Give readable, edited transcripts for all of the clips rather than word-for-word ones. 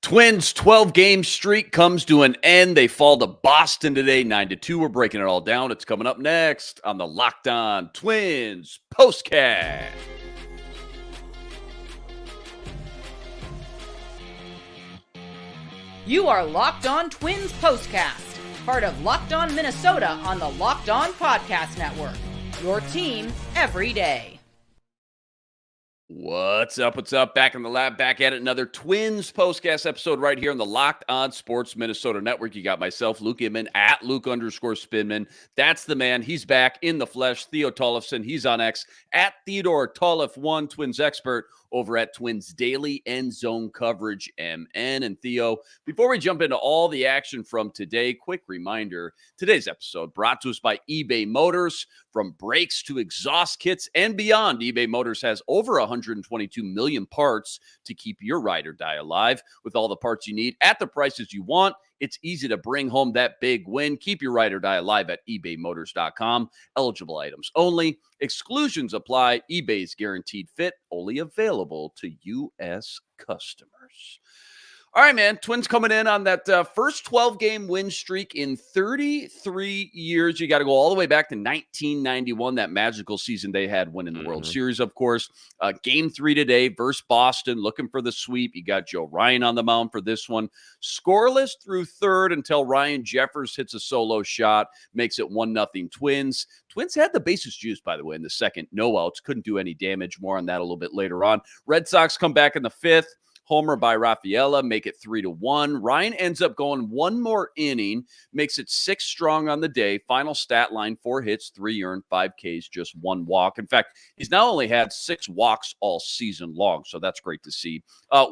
Twins 12-game streak comes to an end. They fall to Boston today, 9-2. We're breaking it all down. It's coming up next on the Locked On Twins POSTCAST. You are Locked On Twins POSTCAST, part of Locked On Minnesota on the Locked On Podcast Network. Your team every day. What's up? What's up? Back in the lab, back at it. Another Twins POSTCAST episode right here on the Locked On Sports Minnesota Network. You got myself, Luke Inman, at Luke_Spinman. That's the man. He's back in the flesh. Theo Tollefson. He's on X at Theodore Tollef1, Twins expert over at Twins Daily End Zone Coverage MN. And Theo, before we jump into all the action from today, quick reminder, today's episode brought to us by eBay Motors. From brakes to exhaust kits and beyond, eBay Motors has over 122 million parts to keep your ride or die alive. With all the parts you need at the prices you want, it's easy to bring home that big win. Keep your ride or die alive at ebaymotors.com. Eligible items only. Exclusions apply. eBay's guaranteed fit, only available to U.S. customers. All right, man. Twins coming in on that first 12-game win streak in 33 years. You got to go all the way back to 1991, that magical season they had winning the World Series, of course. Game 3 today versus Boston, looking for the sweep. You got Joe Ryan on the mound for this one. Scoreless through third until Ryan Jeffers hits a solo shot, makes it 1-0 Twins. Twins had the bases juiced, by the way, in the second. No outs, couldn't do any damage. More on that a little bit later on. Red Sox come back in the fifth. Homer by Rafaela, make it 3-1. Ryan ends up going one more inning, makes it 6 strong on the day. Final stat line, 4 hits, 3 earned, 5 Ks, just 1 walk. In fact, he's now only had 6 walks all season long, so that's great to see.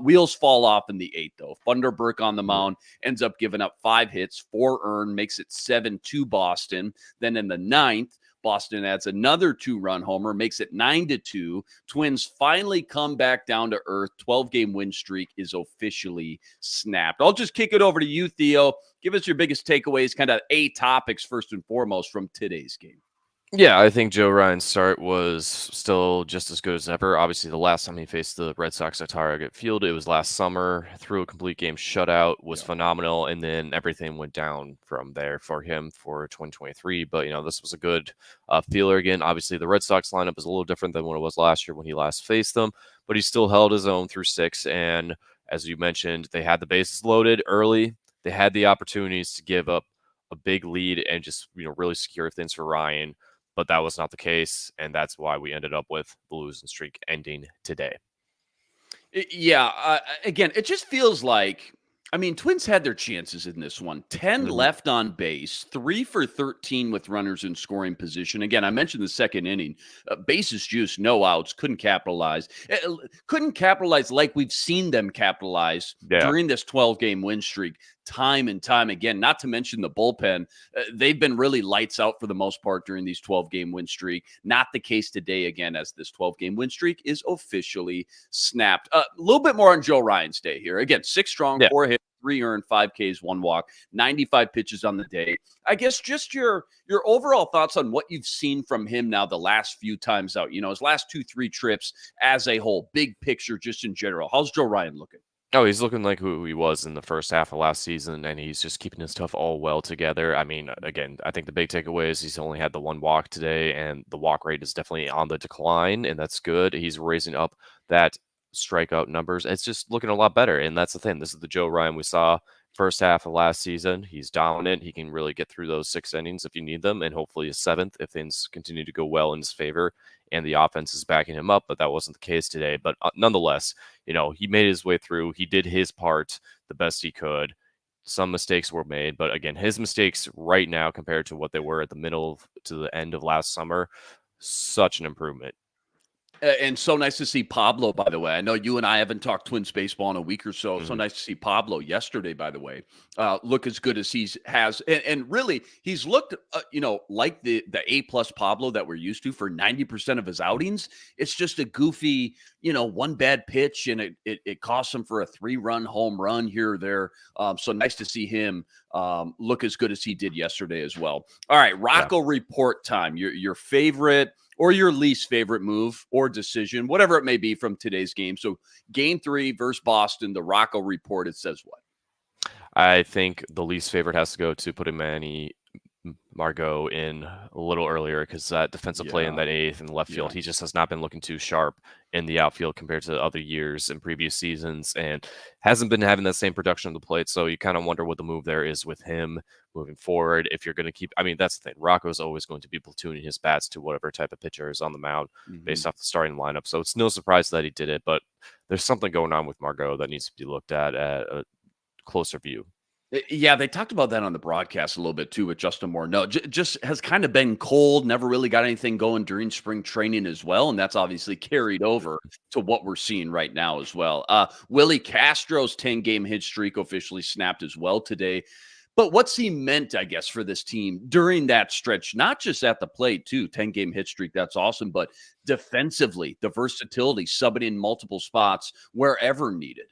Wheels fall off in the 8th, though. Thunderberg on the mound ends up giving up 5 hits, 4 earned, makes it 7-2 Boston. Then in the 9th, Boston adds another 2-run homer, makes it 9-2. Twins finally come back down to earth. 12-game win streak is officially snapped. I'll just kick it over to you, Theo. Give us your biggest takeaways, kind of topics first and foremost from today's game. Yeah, I think Joe Ryan's start was still just as good as ever. Obviously, the last time he faced the Red Sox at Target Field, it was last summer. Threw a complete game shutout, was phenomenal, and then everything went down from there for him for 2023. But, this was a good feeler again. Obviously, the Red Sox lineup is a little different than what it was last year when he last faced them, but he still held his own through 6. And as you mentioned, they had the bases loaded early. They had the opportunities to give up a big lead and just, really secure things for Ryan. But that was not the case, and that's why we ended up with the losing streak ending today. Yeah, again, it just feels like, Twins had their chances in this one. 10 left on base, 3 for 13 with runners in scoring position. Again, I mentioned the second inning. Bases juice, no outs, couldn't capitalize. Couldn't capitalize like we've seen them capitalize during this 12-game win streak. Time and time again, not to mention the bullpen. They've been really lights out for the most part during these 12-game win streak. Not the case today, again, as this 12-game win streak is officially snapped. A little bit more on Joe Ryan's day here. Again, 6 strong, 4 hits, 3 earned, 5 Ks, 1 walk, 95 pitches on the day. I guess just your overall thoughts on what you've seen from him now the last few times out. His last 2-3 trips as a whole, big picture just in general. How's Joe Ryan looking? Oh, he's looking like who he was in the first half of last season, and he's just keeping his stuff all well together. Again, I think the big takeaway is he's only had the 1 walk today, and the walk rate is definitely on the decline, and that's good. He's raising up that strikeout numbers. It's just looking a lot better, and that's the thing. This is the Joe Ryan we saw first half of last season. He's dominant. He can really get through those 6 innings if you need them, and hopefully a 7th if things continue to go well in his favor and the offense is backing him up, but that wasn't the case today. But nonetheless, he made his way through. He did his part the best he could. Some mistakes were made, but again, his mistakes right now compared to what they were at the middle to the end of last summer, such an improvement. And so nice to see Pablo, by the way. I know you and I haven't talked Twins baseball in a week or so. So nice to see Pablo yesterday, by the way, look as good as he has. And really, he's looked, like the A-plus Pablo that we're used to for 90% of his outings. It's just a goofy, one bad pitch, and it costs him for a 3-run home run here or there. So nice to see him look as good as he did yesterday as well. All right, Rocco report time. Your favorite or your least favorite move or decision, whatever it may be from today's game. So game 3 versus Boston, the Rocco report, it says what? I think the least favorite has to go to putting Margot in a little earlier because that defensive play in Yeah. that eighth and left field, Yeah. he just has not been looking too sharp in the outfield compared to other years and previous seasons and hasn't been having that same production on the plate. So you kind of wonder what the move there is with him moving forward. If you're going to keep, I mean, that's the thing. Rocco's always going to be platooning his bats to whatever type of pitcher is on the mound based off the starting lineup. So it's no surprise that he did it, but there's something going on with Margot that needs to be looked at a closer view. Yeah, they talked about that on the broadcast a little bit too with Justin Morneau. Just has kind of been cold, never really got anything going during spring training as well, and that's obviously carried over to what we're seeing right now as well. Willie Castro's 10-game hit streak officially snapped as well today. But what's he meant, I guess, for this team during that stretch, not just at the plate, too, 10-game hit streak, that's awesome, but defensively, the versatility, subbing in multiple spots wherever needed.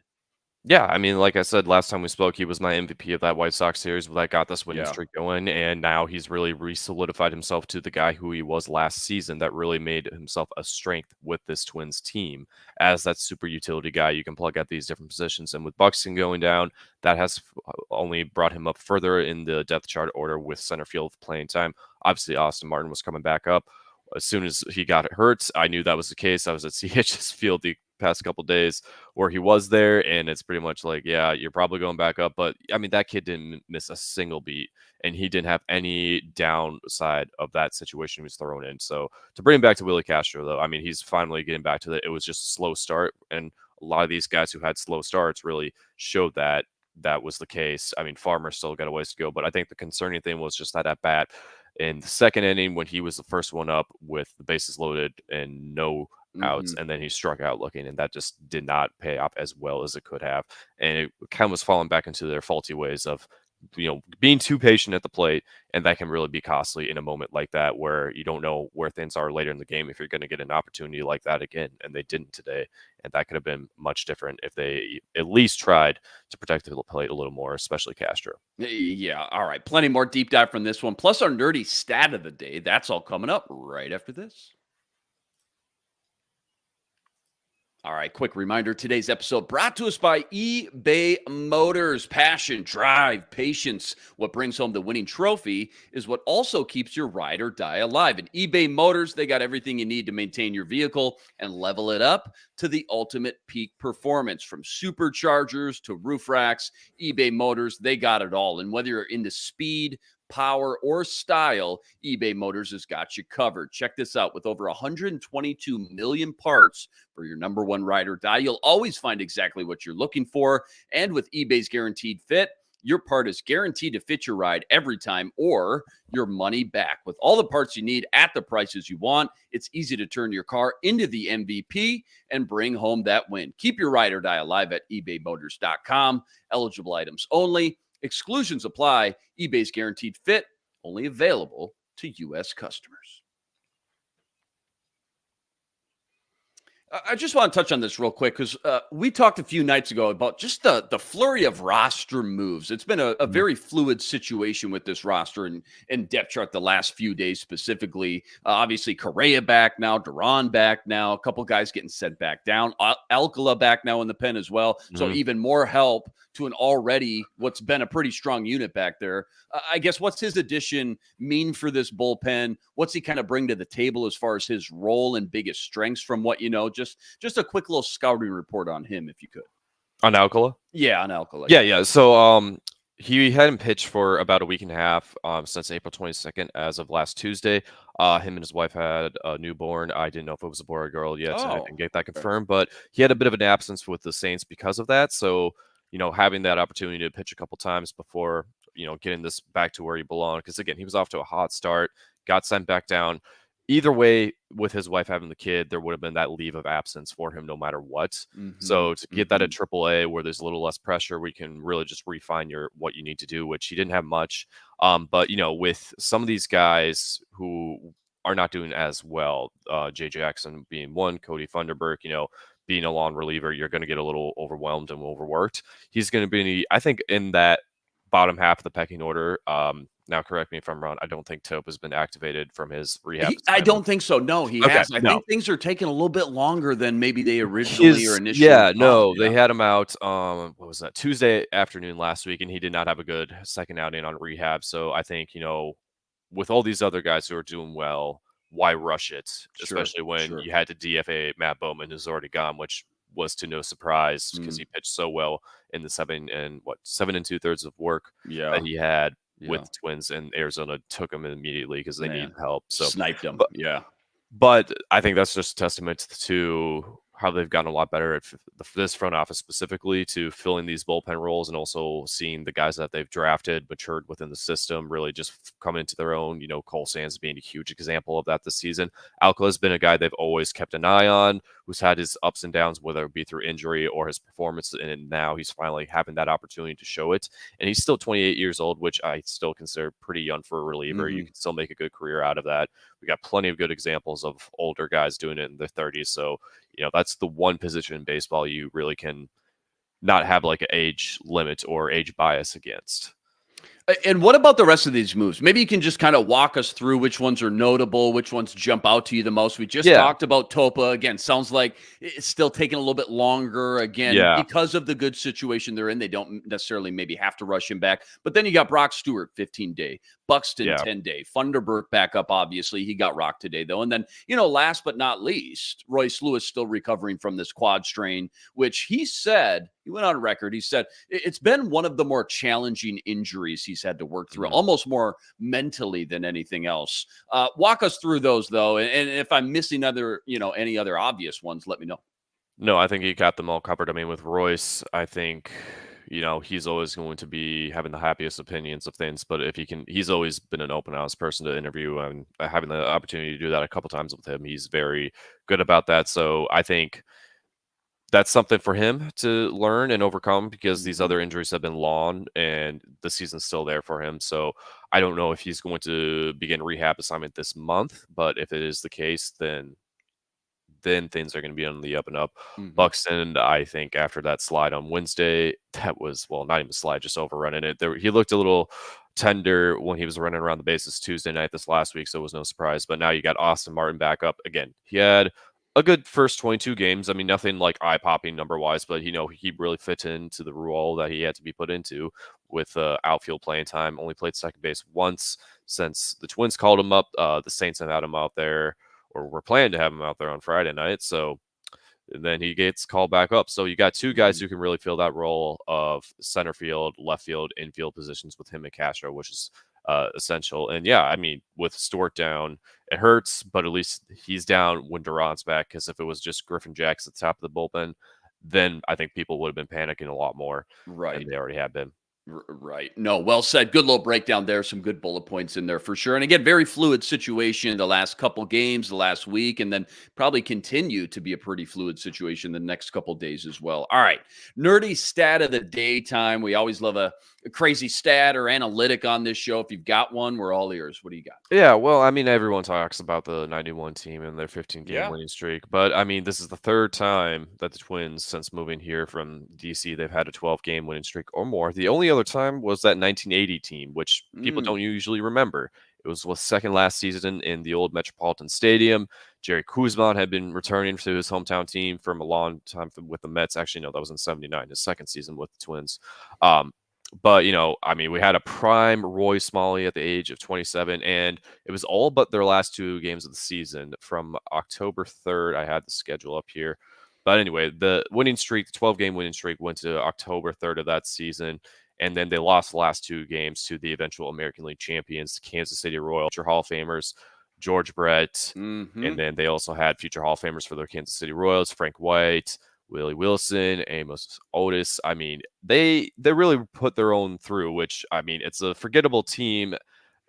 Yeah, I mean, like I said last time we spoke, he was my MVP of that White Sox series, but that got this winning Yeah. streak going, and now he's really re-solidified himself to the guy who he was last season that really made himself a strength with this Twins team as that super utility guy you can plug at these different positions. And with Buxton going down, that has only brought him up further in the depth chart order with center field playing time. Obviously, Austin Martin was coming back up. As soon as he got hurt, I knew that was the case. I was at CHS Field the past couple days where he was there, and it's pretty much like, yeah, you're probably going back up. But I mean, that kid didn't miss a single beat, and he didn't have any downside of that situation he was thrown in. So to bring him back to Willie Castro, though, I mean, he's finally getting back to that. It was just a slow start, and a lot of these guys who had slow starts really showed that that was the case. I mean, Farmer still got a ways to go, but I think the concerning thing was just that at bat in the second inning when he was the first one up with the bases loaded and no outs, and then he struck out looking, and that just did not pay off as well as it could have. And it kind of was falling back into their faulty ways of, being too patient at the plate, and that can really be costly in a moment like that where you don't know where things are later in the game if you're going to get an opportunity like that again, and they didn't today. And that could have been much different if they at least tried to protect the plate a little more, especially Castro. Yeah. All right. Plenty more deep dive from this one. Plus our nerdy stat of the day. That's all coming up right after this. All right, quick reminder, today's episode brought to us by eBay Motors. Passion, drive, patience. What brings home the winning trophy is what also keeps your ride or die alive. And eBay Motors, they got everything you need to maintain your vehicle and level it up to the ultimate peak performance. From superchargers to roof racks, eBay Motors, they got it all. And whether you're into speed, power, or style, eBay Motors has got you covered. Check this out. With over 122 million parts for your number one ride or die, you'll always find exactly what you're looking for. And with eBay's Guaranteed Fit, your part is guaranteed to fit your ride every time or your money back. With all the parts you need at the prices you want, it's easy to turn your car into the MVP and bring home that win. Keep your ride or die alive at ebaymotors.com. Eligible items only. Exclusions apply. eBay's Guaranteed Fit, only available to U.S. customers. I just want to touch on this real quick because we talked a few nights ago about just the flurry of roster moves. It's been a very fluid situation with this roster and depth chart the last few days specifically. Obviously, Correa back now, Duran back now, a couple guys getting sent back down. Alcala back now in the pen as well. So even more help to an already what's been a pretty strong unit back there. I guess what's his addition mean for this bullpen? What's he kind of bring to the table as far as his role and biggest strengths from what you know? Just a quick little scouting report on him, if you could. On Alcala? Yeah, on Alcala. Yeah. So he hadn't pitched for about a week and a half since April 22nd as of last Tuesday. Him and his wife had a newborn. I didn't know if it was a boy or a girl yet, so I didn't get that confirmed. But he had a bit of an absence with the Saints because of that. So, having that opportunity to pitch a couple times before, getting this back to where he belonged. Because, again, he was off to a hot start, got sent back down. Either way, with his wife having the kid, there would have been that leave of absence for him no matter what. So to get that at AAA where there's a little less pressure, we can really just refine what you need to do, which he didn't have much. But, with some of these guys who are not doing as well, Jay Jackson being one, Cody Funderburk, being a long reliever, you're going to get a little overwhelmed and overworked. He's going to be, I think, in that bottom half of the pecking order. Now, correct me if I'm wrong. I don't think Tope has been activated from his rehab I assignment. don't think so. No, he Okay, hasn't. I no. think things are taking a little bit longer than maybe they originally or initially Yeah, thought. no, Yeah, they had him out, what was that? Tuesday afternoon last week, and he did not have a good second outing on rehab. So I think, with all these other guys who are doing well, why rush it? sure, Especially when sure. you had to DFA Matt Bowman, who's already gone, which was to no surprise because Mm, he pitched so well in the 7 2/3 of work yeah, that he had with yeah. the Twins, and Arizona took him immediately because they needed Man, help. So, sniped him. but Yeah. but I think that's just a testament to how they've gotten a lot better at this front office specifically to filling these bullpen roles and also seeing the guys that they've drafted matured within the system really just coming into their own. Cole Sands being a huge example of that this season. Alcala has been a guy they've always kept an eye on, who's had his ups and downs, whether it be through injury or his performance. And now he's finally having that opportunity to show it. And he's still 28 years old, which I still consider pretty young for a reliever. You Mhm. can still make a good career out of that. We got plenty of good examples of older guys doing it in their 30s. So, that's the one position in baseball you really can not have like an age limit or age bias against. And what about the rest of these moves? Maybe you can just kind of walk us through which ones are notable, which ones jump out to you the most. We just Yeah. talked about Topa. Again, sounds like it's still taking a little bit longer. Again, Yeah. because of the good situation they're in, they don't necessarily maybe have to rush him back. But then you got Brock Stewart, 15-day, Buxton, Yeah. 10-day, Funderburk back up, obviously. He got rocked today, though. And then, last but not least, Royce Lewis still recovering from this quad strain, which he said, he went on record, he said, it's been one of the more challenging injuries he's had to work through, almost more mentally than anything else. Walk us through those, though. And if I'm missing any other obvious ones, let me know. No, I think he got them all covered. I mean, with Royce, I think, he's always going to be having the happiest opinions of things. But if he can, he's always been an open, honest person to interview, and having the opportunity to do that a couple times with him, he's very good about that. So I think that's something for him to learn and overcome because these Mhm. other injuries have been long and the season's still there for him. So I don't know if he's going to begin rehab assignment this month, but if it is the case, then things are going to be on the up and up. Mhm. Buxton, I think after that slide on Wednesday, that was, well, not even slide, just overrunning it. He looked a little tender when he was running around the bases Tuesday night this last week, so it was no surprise. But now you got Austin Martin back up again. He had a good first 22 games. I mean, nothing like eye popping number wise, but he really fit into the role that he had to be put into with outfield playing time. Only played second base once since the Twins called him up. The Saints have had him out there, or we're planning to have him out there on Friday night. So then he gets called back up. So you got two guys Mhm. who can really fill that role of center field, left field, infield positions with him and Castro, which is essential. And yeah, I mean, with Stewart down, it hurts, but at least he's down when Duran's back. Because if it was just Griffin Jacks at the top of the bullpen, then I think people would have been panicking a lot more than Right. they already have been. Right. No, well said. Good little breakdown there. Some good bullet points in there for sure. And again, very fluid situation the last couple games, the last week, and then probably continue to be a pretty fluid situation the next couple days as well. All right. Nerdy stat of the daytime. We always love a crazy stat or analytic on this show. If you've got one, we're all ears. What do you got? Yeah, well, I mean, everyone talks about the 91 team and their 15-game Yeah. winning streak, but I mean, this is the third time that the Twins, since moving here from DC, they've had a 12-game winning streak or more. The only other time was that 1980 team, which people Mm, don't usually remember. It was second last season in the old Metropolitan Stadium. Jerry Kuzman had been returning to his hometown team from a long time with the Mets. Actually, no, that was in '79, his second season with the Twins. Um, but I mean, we had a prime Roy Smalley at the age of 27, and it was all but their last two games of the season from October 3rd. I had the schedule up here. But anyway, the winning streak, the 12-game winning streak, went to October 3rd of that season. And then they lost the last two games to the eventual American League champions, the Kansas City Royals, future Hall of Famers, George Brett. hmm And then they also had future Hall of Famers for their Kansas City Royals, Frank White, Willie Wilson, Amos Otis. I mean, they really put their own through, which, I mean, it's a forgettable team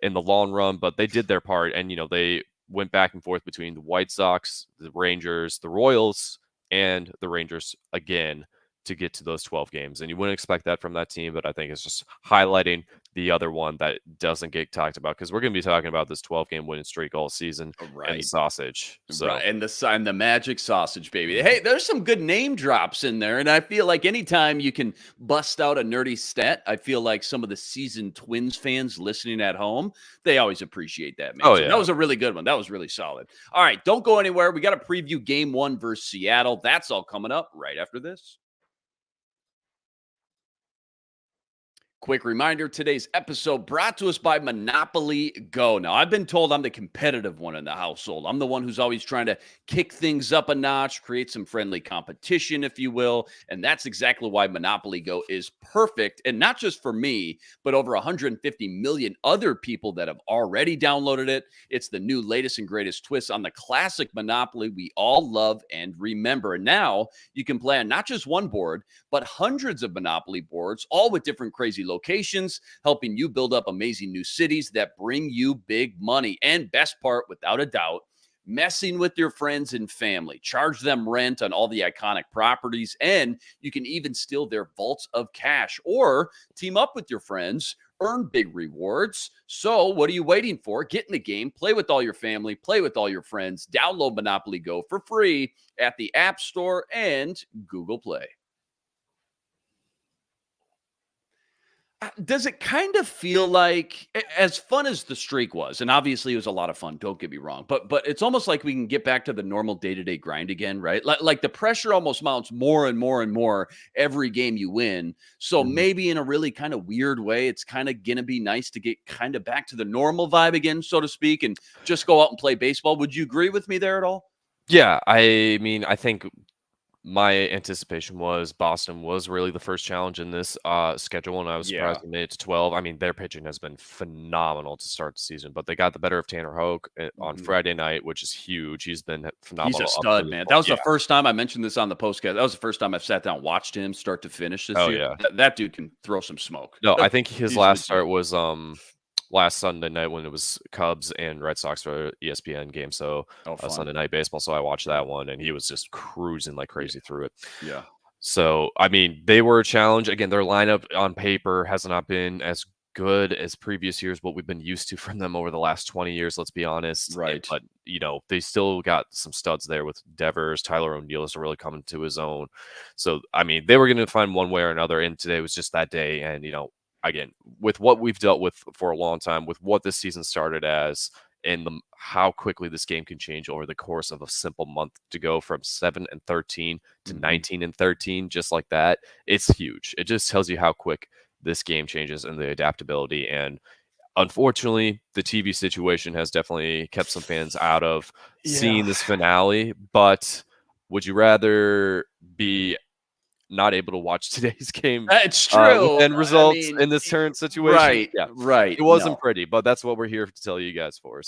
in the long run, but they did their part. And, they went back and forth between the White Sox, the Rangers, the Royals, and the Rangers again to get to those 12 games. And you wouldn't expect that from that team, but I think it's just highlighting the other one that doesn't get talked about, because we're going to be talking about this 12-game winning streak all season and the Right. sausage. So Right. And the magic sausage, baby. Hey, there's some good name drops in there. And I feel like anytime you can bust out a nerdy stat, I feel like some of the seasoned Twins fans listening at home, they always appreciate that, man. Oh, So yeah. that was a really good one. That was really solid. All right, don't go anywhere. We got to preview game 1 versus Seattle. That's all coming up right after this. Quick reminder, today's episode brought to us by Monopoly Go. Now, I've been told I'm the competitive one in the household. I'm the one who's always trying to kick things up a notch, create some friendly competition, if you will. And that's exactly why Monopoly Go is perfect. And not just for me, but over 150 million other people that have already downloaded it. It's the new latest and greatest twist on the classic Monopoly we all love and remember. And now you can play on not just one board, but hundreds of Monopoly boards, all with different crazy locations, helping you build up amazing new cities that bring you big money. And best part, without a doubt, messing with your friends and family. Charge them rent on all the iconic properties, and you can even steal their vaults of cash or team up with your friends, earn big rewards. So what are you waiting for? Get in the game, play with all your family, play with all your friends. Download Monopoly Go for free at the App Store and Google Play. Does it kind of feel like, as fun as the streak was, and obviously it was a lot of fun, don't get me wrong, but it's almost like we can get back to the normal day-to-day grind again, right? Like the pressure almost mounts more and more and more every game you win. So maybe in a really kind of weird way, it's kind of gonna be nice to get kind of back to the normal vibe again, so to speak, and just go out and play baseball. Would you agree with me there at all? Yeah, I mean, I think my anticipation was Boston was really the first challenge in this schedule, and I was surprised they made it to 12. I mean, their pitching has been phenomenal to start the season, but they got the better of Tanner Hoke on Friday night, which is huge. He's been phenomenal. He's a stud, man. That was the first time I mentioned this on the postcast. That was the first time I've sat down and watched him start to finish this year. Yeah. That dude can throw some smoke. No, I think his last start was last Sunday night when it was Cubs and Red Sox for ESPN game. So Sunday Night Baseball. So I watched that one, and he was just cruising like crazy through it. Yeah. So, I mean, they were a challenge. Again, their lineup on paper has not been as good as previous years, what we've been used to from them over the last 20 years, let's be honest. Right. But, you know, they still got some studs there with Devers. Tyler O'Neill is really coming to his own. So, I mean, they were going to find one way or another, and today was just that day. And, you know, again, with what we've dealt with for a long time, with what this season started as, and how quickly this game can change over the course of a simple month, to go from 7-13 to 19-13, just like that, it's huge. It just tells you how quick this game changes and the adaptability. And unfortunately, the TV situation has definitely kept some fans out of seeing this finale. But would you rather be not able to watch today's game? It's true. And results in this current situation. Right. Yeah. Right. It wasn't pretty, but that's what we're here to tell you guys for.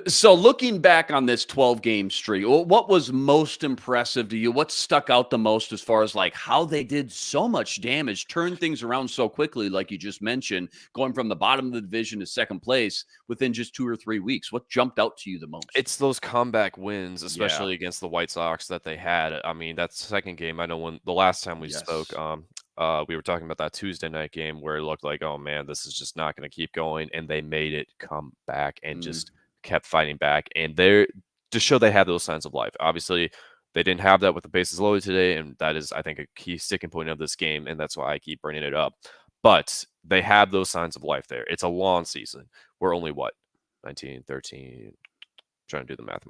So looking back on this 12-game streak, what was most impressive to you? What stuck out the most as far as like how they did so much damage, turn things around so quickly, like you just mentioned, going from the bottom of the division to second place within just 2 or 3 weeks? What jumped out to you the most? It's those comeback wins, especially against the White Sox, that they had. I mean, that second game, I know when the last time we spoke, we were talking about that Tuesday night game where it looked like, oh man, this is just not going to keep going. And they made it come back and just kept fighting back. And they're to show they have those signs of life. Obviously, they didn't have that with the bases loaded today. And that is, I think, a key sticking point of this game. And that's why I keep bringing it up. But they have those signs of life there. It's a long season. We're only, 19, 13, trying to do the math.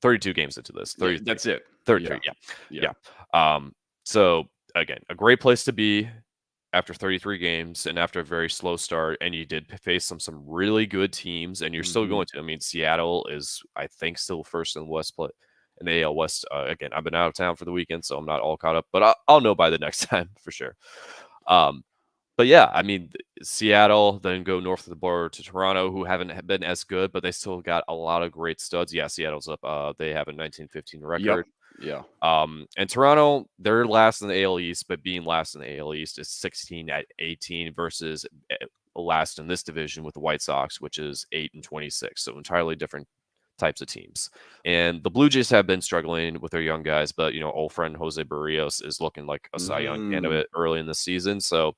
32 games into this. 33. That's it. 33. Yeah. So, again, a great place to be after 33 games and after a very slow start, and you did face some really good teams, and you're still going to. I mean, Seattle is, I think, still first in the West in the AL West. Again, I've been out of town for the weekend, so I'm not all caught up, but I'll know by the next time for sure. But yeah, I mean, Seattle, then go north of the border to Toronto, who haven't been as good, but they still got a lot of great studs. Yeah, Seattle's up. They have a 19-15 record. Yeah. And Toronto, they're last in the AL East, but being last in the AL East is 16-18 versus last in this division with the White Sox, which is 8-26. So entirely different types of teams. And the Blue Jays have been struggling with their young guys, but you know, old friend Jose Barrios is looking like a Cy Young candidate early in the season. So,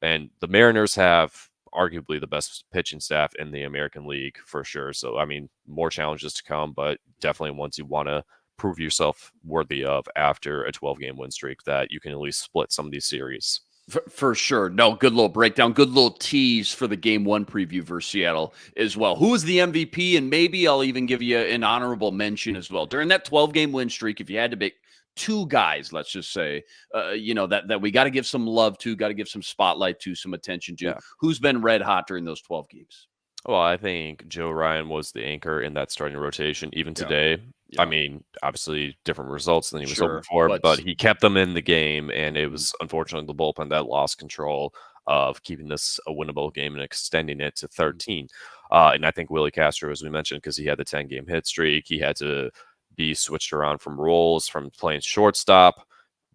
and the Mariners have arguably the best pitching staff in the American League for sure. So, I mean, more challenges to come, but definitely ones you want to prove yourself worthy of after a 12-game win streak that you can at least split some of these series. For sure. No, good little breakdown. Good little tease for the game one preview versus Seattle as well. Who is the MVP? And maybe I'll even give you an honorable mention as well. During that 12-game win streak, if you had to pick two guys, let's just say, that we got to give some love to, got to give some spotlight to, some attention to, who's been red hot during those 12 games? Well, I think Joe Ryan was the anchor in that starting rotation, even today. I mean, obviously different results than he was hoping for, but he kept them in the game, and it was unfortunately the bullpen that lost control of keeping this a winnable game and extending it to 13. And I think Willie Castro, as we mentioned, because he had the 10-game hit streak, he had to be switched around from roles, from playing shortstop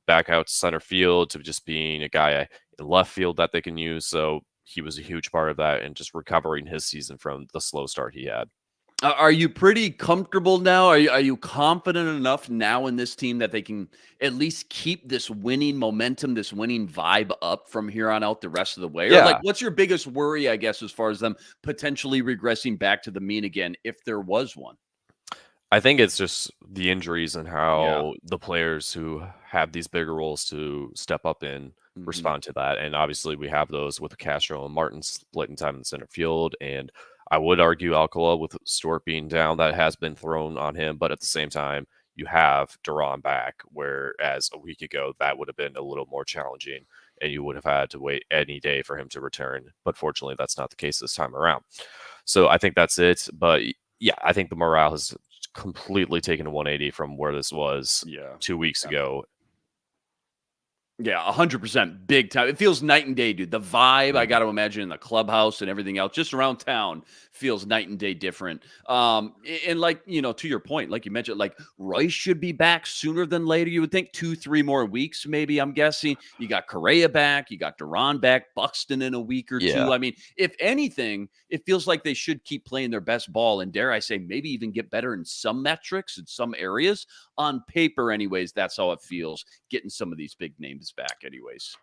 back out to center field to just being a guy in left field that they can use. So he was a huge part of that and just recovering his season from the slow start he had. Are you pretty comfortable now? Are you confident enough now in this team that they can at least keep this winning momentum, this winning vibe up from here on out the rest of the way? Or like, what's your biggest worry, I guess, as far as them potentially regressing back to the mean again, if there was one? I think it's just the injuries and how the players who have these bigger roles to step up and respond to that. And obviously we have those with Castro and Martin splitting time in the center field. And I would argue Alcala with Stewart being down, that has been thrown on him. But at the same time, you have Duran back, whereas a week ago, that would have been a little more challenging and you would have had to wait any day for him to return. But fortunately, that's not the case this time around. So I think that's it. But yeah, I think the morale has completely taken a 180 from where this was 2 weeks ago. Yeah, 100%. Big time. It feels night and day, dude. The vibe, I got to imagine, in the clubhouse and everything else, just around town, feels night and day different. And like, to your point, like you mentioned, like Royce should be back sooner than later. You would think 2-3 more weeks, maybe, I'm guessing. You got Correa back. You got Duran back. Buxton in a week or two. I mean, if anything, it feels like they should keep playing their best ball. And dare I say, maybe even get better in some metrics, in some areas. On paper, anyways, that's how it feels, getting some of these big names back anyways.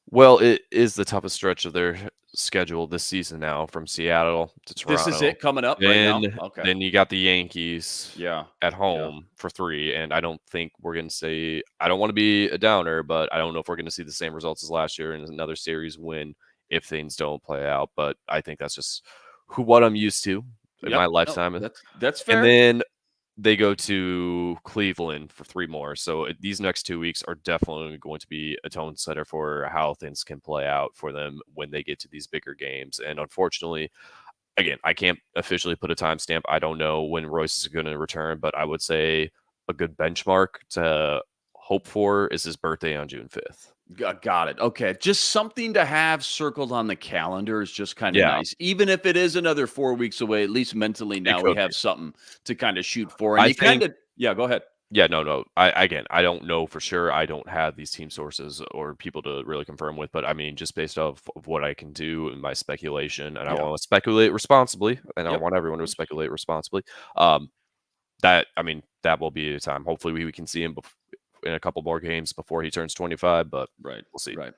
Well, it is the toughest stretch of their schedule this season now, from Seattle to Toronto. This is it coming up right now? Okay. Then you got the Yankees at home for 3, and I don't think we're going to say – I don't want to be a downer, but I don't know if we're going to see the same results as last year in another series win if things don't play out. But I think that's just what I'm used to in my lifetime. No, that's fair. And then – they go to Cleveland for 3 more. So these next 2 weeks are definitely going to be a tone setter for how things can play out for them when they get to these bigger games. And unfortunately, again, I can't officially put a timestamp. I don't know when Royce is going to return, but I would say a good benchmark to hope for is his birthday on June 5th. Got it. Okay. Just something to have circled on the calendar is just kind of nice. Even if it is another 4 weeks away, at least mentally now we have something to kind of shoot for. And go ahead. Yeah, no. I don't know for sure. I don't have these team sources or people to really confirm with, but I mean, just based off of what I can do in my speculation, and I want to speculate responsibly, and I want everyone to speculate responsibly. That will be a time. Hopefully we can see him in a couple more games before he turns 25, but we'll see. Right.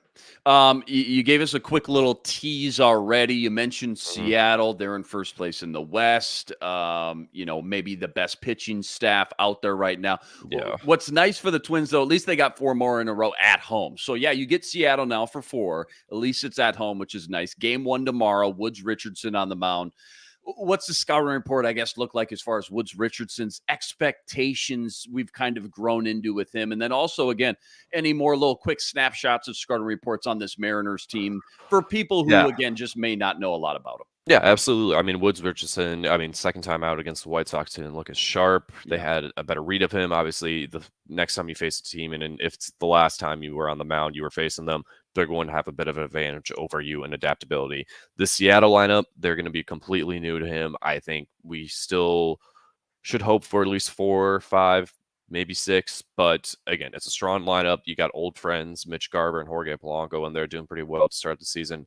You gave us a quick little tease already. You mentioned Seattle. They're in first place in the West. Maybe the best pitching staff out there right now. Yeah. What's nice for the Twins, though, at least they got 4 more in a row at home. So, you get Seattle now for 4. At least it's at home, which is nice. Game 1 tomorrow. Woods Richardson on the mound. What's the scouting report, I guess, look like as far as Woods Richardson's expectations we've kind of grown into with him? And then also, again, any more little quick snapshots of scouting reports on this Mariners team for people who, again, just may not know a lot about him? Yeah, absolutely. I mean, Woods Richardson, second time out against the White Sox didn't look as sharp. They had a better read of him. Obviously, the next time you face a team, and if it's the last time you were on the mound, you were facing them, they're going to have a bit of an advantage over you in adaptability. The Seattle lineup, they're going to be completely new to him. I think we still should hope for at least 4 or 5, maybe 6. But again, it's a strong lineup. You got old friends, Mitch Garver and Jorge Polanco, and they're doing pretty well to start the season.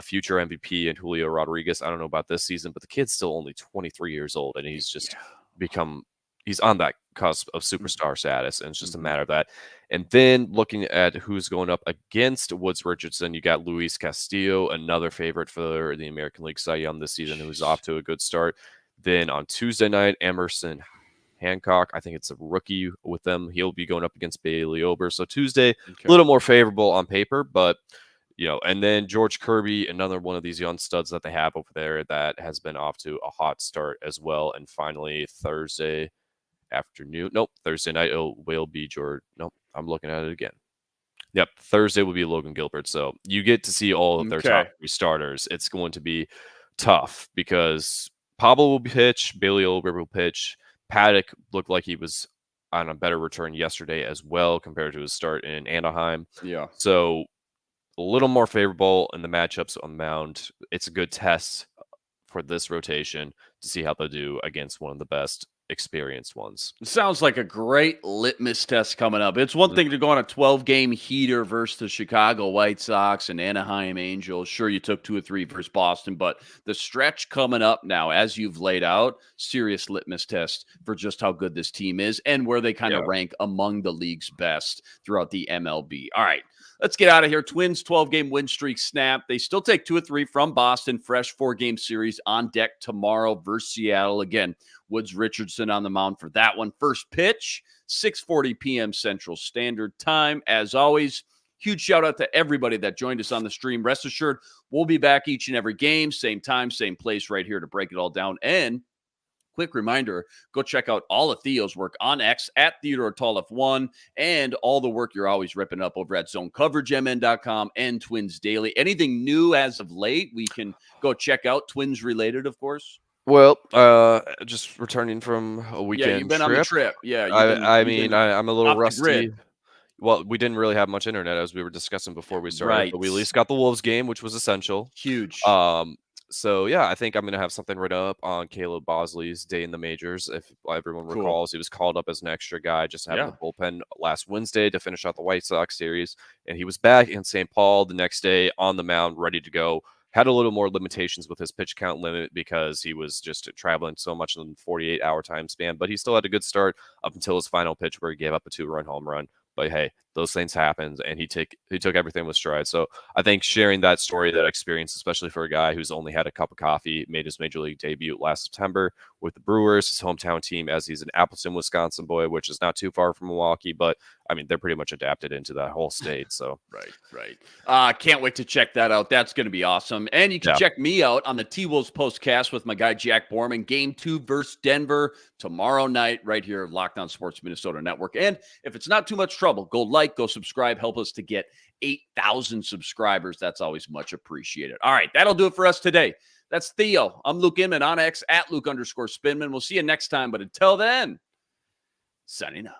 Future MVP and Julio Rodriguez. I don't know about this season, but the kid's still only 23 years old, and he's just become he's on that cusp of superstar status, and it's just a matter of that. And then looking at who's going up against Woods Richardson, you got Luis Castillo, another favorite for the American League Cy Young this season, who's off to a good start. Then on Tuesday night, Emerson Hancock, I think it's a rookie with them. He'll be going up against Bailey Ober. So Tuesday, a little more favorable on paper, but and then George Kirby, another one of these young studs that they have over there that has been off to a hot start as well. And finally, Thursday night will be George. Nope, I'm looking at it again. Yep, Thursday will be Logan Gilbert. So you get to see all of their top 3 starters. It's going to be tough because Pablo will pitch, Bailey Ober will pitch. Paddock looked like he was on a better return yesterday as well compared to his start in Anaheim. Yeah. So a little more favorable in the matchups on the mound. It's a good test for this rotation to see how they do against one of the best experienced ones. It sounds like a great litmus test coming up. It's one thing to go on a 12-game heater versus the Chicago White Sox and Anaheim Angels. Sure, you took 2 or 3 versus Boston, but the stretch coming up now, as you've laid out, serious litmus test for just how good this team is and where they kind of rank among the league's best throughout the MLB. All right. Let's get out of here. Twins 12-game win streak snap. They still take 2 or 3 from Boston. Fresh 4-game series on deck tomorrow versus Seattle. Again, Woods Richardson on the mound for that one. First pitch, 6:40 p.m. Central Standard Time. As always, huge shout out to everybody that joined us on the stream. Rest assured, we'll be back each and every game, same time, same place right here to break it all down. And quick reminder, go check out all of Theo's work on X at Theodore Tollefson and all the work you're always ripping up over at ZoneCoverageMN.com and Twins Daily. Anything new as of late, we can go check out, Twins related, of course. Well, just returning from a weekend. Yeah, you've been on the trip. Yeah, I'm a little rusty. Well, we didn't really have much internet as we were discussing before we started, right. But we at least got the Wolves game, which was essential. Huge. So, yeah, I think I'm going to have something written up on Caleb Bosley's day in the majors. If everyone recalls, he was called up as an extra guy just having the bullpen last Wednesday to finish out the White Sox series. And he was back in St. Paul the next day on the mound, ready to go. Had a little more limitations with his pitch count limit because he was just traveling so much in the 48-hour time span. But he still had a good start up until his final pitch where he gave up a 2-run home run. But hey, those things happen, and he took everything with stride. So I think sharing that story, that experience, especially for a guy who's only had a cup of coffee, made his major league debut last September with the Brewers, his hometown team, as he's an Appleton, Wisconsin boy, which is not too far from Milwaukee, but I mean, they're pretty much adapted into that whole state. So right. Can't wait to check that out. That's going to be awesome. And you can check me out on the T-Wolves postcast with my guy Jack Borman. Game 2 versus Denver tomorrow night right here at Locked On Sports Minnesota Network. And if it's not too much trouble, go like, go subscribe, help us to get 8,000 subscribers. That's always much appreciated. All right, that'll do it for us today. That's Theo. I'm Luke Inman on X at Luke_Spinman. We'll see you next time. But until then, signing out.